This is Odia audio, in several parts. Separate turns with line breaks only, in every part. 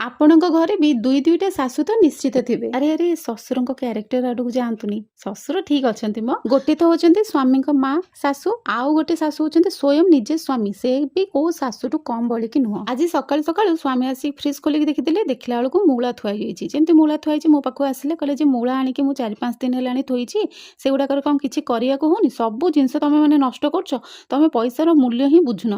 ଆପଣଙ୍କ ଘରେ ବି ଦୁଇ ଦୁଇଟା ଶାଶୁ ତ ନିଶ୍ଚିତ ଥିବେ। ଆରେ ଆରେ ଶ୍ୱଶୁରଙ୍କ କ୍ୟାରେକ୍ଟର ଆଡକୁ ଯାଆନ୍ତୁନି। ଶ୍ୱଶୁର ଠିକ ଅଛନ୍ତି ମ, ଗୋଟେ ତ ହଉଛନ୍ତି ସ୍ୱାମୀଙ୍କ ମା ଶାଶୁ, ଆଉ ଗୋଟେ ଶାଶୁ ହଉଛନ୍ତି ସ୍ୱୟଂ ନିଜେ ସ୍ୱାମୀ, ସେ ବି କୋଉ ଶାଶୁଠୁ କମ ବଳିକି ନୁହଁ। ଆଜି ସକାଳୁ ସକାଳୁ ସ୍ୱାମୀ ଆସି ଫ୍ରିଜ ଖୋଲିକି ଦେଖିଥିଲେ, ଦେଖିଲା ବେଳକୁ ମୂଳା ଥୁଆ ହେଇଯାଇଛି। ଯେମିତି ମୂଳା ଥୁଆ ହେଇଛି ମୋ ପାଖକୁ ଆସିଲେ, କହିଲେ ଯେ ମୂଳା ଆଣିକି ମୁଁ 4-5 ଦିନ ହେଲାଣି ଥୋଇଛି, ସେଗୁଡାକର କଣ କିଛି କରିବାକୁ ହଉନି, ସବୁ ଜିନିଷ ତମେ ମାନେ ନଷ୍ଟ କରୁଛ, ତମେ ପଇସାର ମୂଲ୍ୟ ହିଁ ବୁଝୁନ।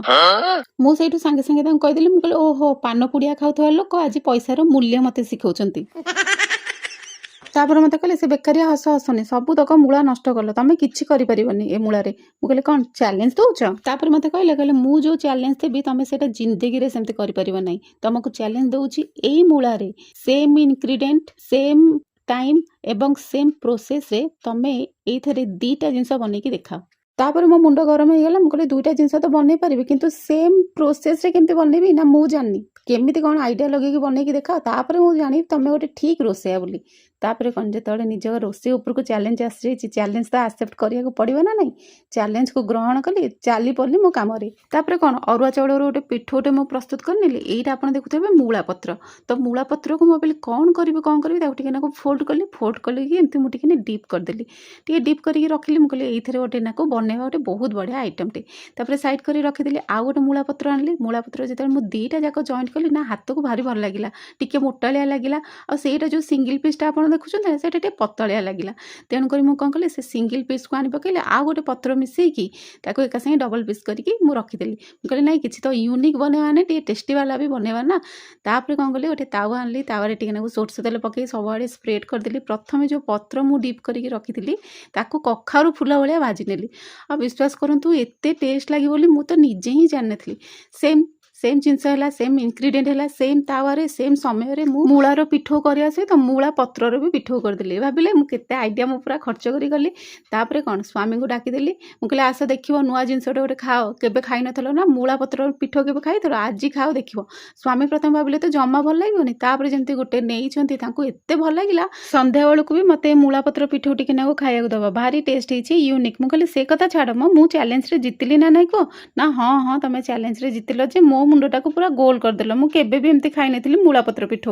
ମୁଁ ସେଇଠୁ ସାଙ୍ଗେ ସାଙ୍ଗେ ତାଙ୍କୁ କହିଦେଲି, ମୁଁ କହିଲି ଓହୋ ପାନ ପୁଡିଆ ଖାଉଥିବା ଲୋକ ଆଜି ପଇସାର ମୂଲ୍ୟ ମତେ ଶିଖଉଛନ୍ତି। ତାପରେ ମତେ କହିଲେ ସେ ବେକାରିଆ ହସ ହସନି, ସବୁ ତକ ମୂଳା ନଷ୍ଟ କଲ, ତମେ କିଛି କରିପାରିବନି ଏ ମୂଳାରେ। ମୁଁ କହିଲି କଣ ଚ୍ୟାଲେଞ୍ଜ ଦଉଛ? ତାପରେ ମତେ କହିଲେ ମୁଁ ଯୋଉ ଚ୍ୟାଲେଞ୍ଜ ଦେବି ତମେ ସେଇଟା ଜିନ୍ଦଗିରେ ସେମିତି କରିପାରିବ ନାହିଁ, ତମକୁ ଚ୍ୟାଲେଞ୍ଜ ଦଉଛି ଏଇ ମୂଳାରେ ସେମ୍ ଇନଗ୍ରିଡିଏଣ୍ଟ, ସେମ୍ ଟାଇମ୍ ଏବଂ ସେମ୍ ପ୍ରୋସେସରେ ତମେ ଏଇଥିରେ 2ଟା ଜିନିଷ ବନେଇକି ଦେଖାଅ। ତାପରେ ମୋ ମୁଣ୍ଡ ଗରମ ହେଇଗଲା, ମୁଁ କହିଲି 2ଟା ଜିନିଷ ତ ବନେଇ ପାରିବି, କିନ୍ତୁ ସେମ୍ ପ୍ରୋସେସରେ କେମିତି ବନେଇବି ନା ମୁଁ ଜାଣିନି, କେମିତି କ'ଣ ଆଇଡ଼ିଆ ଲଗେଇକି ବନେଇକି ଦେଖାଅ, ତାପରେ ମୁଁ ଜାଣିବି ତମେ ଗୋଟେ ଠିକ୍ ରୋଷେଇଆ ବୋଲି। ତାପରେ କ'ଣ, ଯେତେବେଳେ ନିଜ ରୋଷେଇ ଉପରକୁ ଚ୍ୟାଲେଞ୍ଜ ଆସିଯାଇଛି, ଚ୍ୟାଲେଞ୍ଜ ତ ଆକ୍ସେପ୍ଟ କରିବାକୁ ପଡ଼ିବ ନା ନାହିଁ, ଚ୍ୟାଲେଞ୍ଜକୁ ଗ୍ରହଣ କଲି, ଚାଲି ପଡ଼ିଲି ମୋ କାମରେ। ତାପରେ କ'ଣ, ଅରୁଆ ଚାଉଳର ଗୋଟେ ପିଠଉଟେ ମୁଁ ପ୍ରସ୍ତୁତ କରିନେଲି। ଏଇଟା ଆପଣ ଦେଖୁଥିବେ ମୂଳା ପତ୍ର, ତ ମୂଳା ପତ୍ରକୁ ମୁଁ ଭାବିଲି କ'ଣ କରିବି ତାକୁ ଟିକେ ନାକୁ ଫୋଲ୍ଡ କରିକି ଏମିତି ମୁଁ ଟିକେ ଡିପ୍ କରିଦେଲି, ଟିକେ ଡିପ୍ କରିକି ରଖିଲି। ମୁଁ କହିଲି ଏଇଥିରେ ଗୋଟେ ନାକୁ ବନେଇବା ଗୋଟେ ବହୁତ ବଢ଼ିଆ ଆଇଟମ୍ଟେ। ତାପରେ ସାଇଡ଼୍ କରି ରଖିଦେଲି। ଆଉ ଗୋଟେ ମୂଳା ପତ୍ର ଆଣିଲି, ମୂଳା ପତ୍ର ଯେତେବେଳେ ମୁଁ 2ଟା ଯାକ ଜଏଣ୍ଟ କଲି ନା, ହାତକୁ ଭାରି ଭଲ ଲାଗିଲା, ଟିକେ ମୋଟାଳିଆ ଲାଗିଲା, ଆଉ ସେଇଟା ଯେଉଁ ସିଙ୍ଗିଲ୍ ପିସ୍ଟା ଆପଣ ଦେଖୁଛନ୍ତି ନା, ସେଇଟା ଟିକେ ପତଳିଆ ଲାଗିଲା। ତେଣୁକରି ମୁଁ କ'ଣ କଲି, ସେ ସିଙ୍ଗିଲ୍ ପିସ୍କୁ ଆଣି ପକେଇଲି, ଆଉ ଗୋଟେ ପତ୍ର ମିଶେଇକି ତାକୁ ଏକା ସାଙ୍ଗେ ଡବଲ୍ ପିସ୍ କରିକି ମୁଁ ରଖିଦେଲି। ମୁଁ କହିଲି ନାଇଁ କିଛି ତ ୟୁନିକ୍ ବନେଇବା ନା, ଟିକେ ଟେଷ୍ଟି ବାଲା ବି ବନେଇବା ନା। ତାପରେ କ'ଣ କଲି, ଗୋଟେ ତାୱା ଆଣିଲି, ତାୱାରେ ଟିକେ ନାକୁ ସୋରିଷ ତେଲ ପକେଇ ସବୁଆଡ଼େ ସ୍ପ୍ରେଡ୍ କରିଦେଲି। ପ୍ରଥମେ ଯେଉଁ ପତ୍ର ମୁଁ ଡିପ୍ କରିକି ରଖିଥିଲି ତାକୁ କଖାରୁ ଫୁଲ ଭଳିଆ ଭାଜି ନେଲି। ଆଉ ବିଶ୍ୱାସ କରନ୍ତୁ ଏତେ ଟେଷ୍ଟ ଲାଗିବ ବୋଲି ମୁଁ ତ ନିଜେ ହିଁ ଜାଣିନଥିଲି। ସେମ୍ ଜିନିଷ ହେଲା, ସେମ୍ ଇନଗ୍ରିଡିଏଣ୍ଟ ହେଲା, ସେମ୍ ତାୱାରେ ସେମ୍ ସମୟରେ ମୁଁ ମୂଳାର ପିଠଉ କରିବା ସହିତ ମୂଳା ପତ୍ରର ବି ପିଠଉ କରିଦେଲି। ଭାବିଲେ ମୁଁ କେତେ ଆଇଡ଼ିଆ ମୁଁ ପୁରା ଖର୍ଚ୍ଚ କରି ଗଲି। ତାପରେ କ'ଣ, ସ୍ୱାମୀଙ୍କୁ ଡାକିଦେଲି, ମୁଁ କହିଲି ଆସ ଦେଖିବ ନୂଆ ଜିନିଷଟେ ଗୋଟେ ଖାଅ, କେବେ ଖାଇନଥିଲ ନା, ମୂଳା ପତ୍ରର ପିଠଉ କେବେ ଖାଇଥିଲ, ଆଜି ଖାଅ ଦେଖିବ। ସ୍ୱାମୀ ପ୍ରଥମେ ଭାବିଲେ ତ ଜମା ଭଲ ଲାଗିବନି, ତାପରେ ଯେମିତି ଗୋଟେ ନେଇଛନ୍ତି, ତାଙ୍କୁ ଏତେ ଭଲ ଲାଗିଲା, ସନ୍ଧ୍ୟାବେଳକୁ ବି ମୋତେ ମୂଳା ପତ୍ର ପିଠଉ ଟିକେ ନାକୁ ଖାଇବାକୁ ଦେବ, ଭାରି ଟେଷ୍ଟ ହେଇଛି, ୟୁନିକ୍। ମୁଁ କହିଲି ସେ କଥା ଛାଡ଼ ମୁଁ ଚ୍ୟାଲେଞ୍ଜରେ ଜିତିଲି ନା ନାହିଁ କୁହ ନା। ହଁ ତମେ ଚ୍ୟାଲେଞ୍ଜରେ ଜିତିଲ ଯେ ମୋ ମୁଣ୍ଡଟାକୁ ପୁରା ଗୋଲ କରିଦେଲ, ମୁଁ କେବେ ବି ଏମିତି ଖାଇନଥିଲି ମୂଳା ପତ୍ର ପିଠଉ।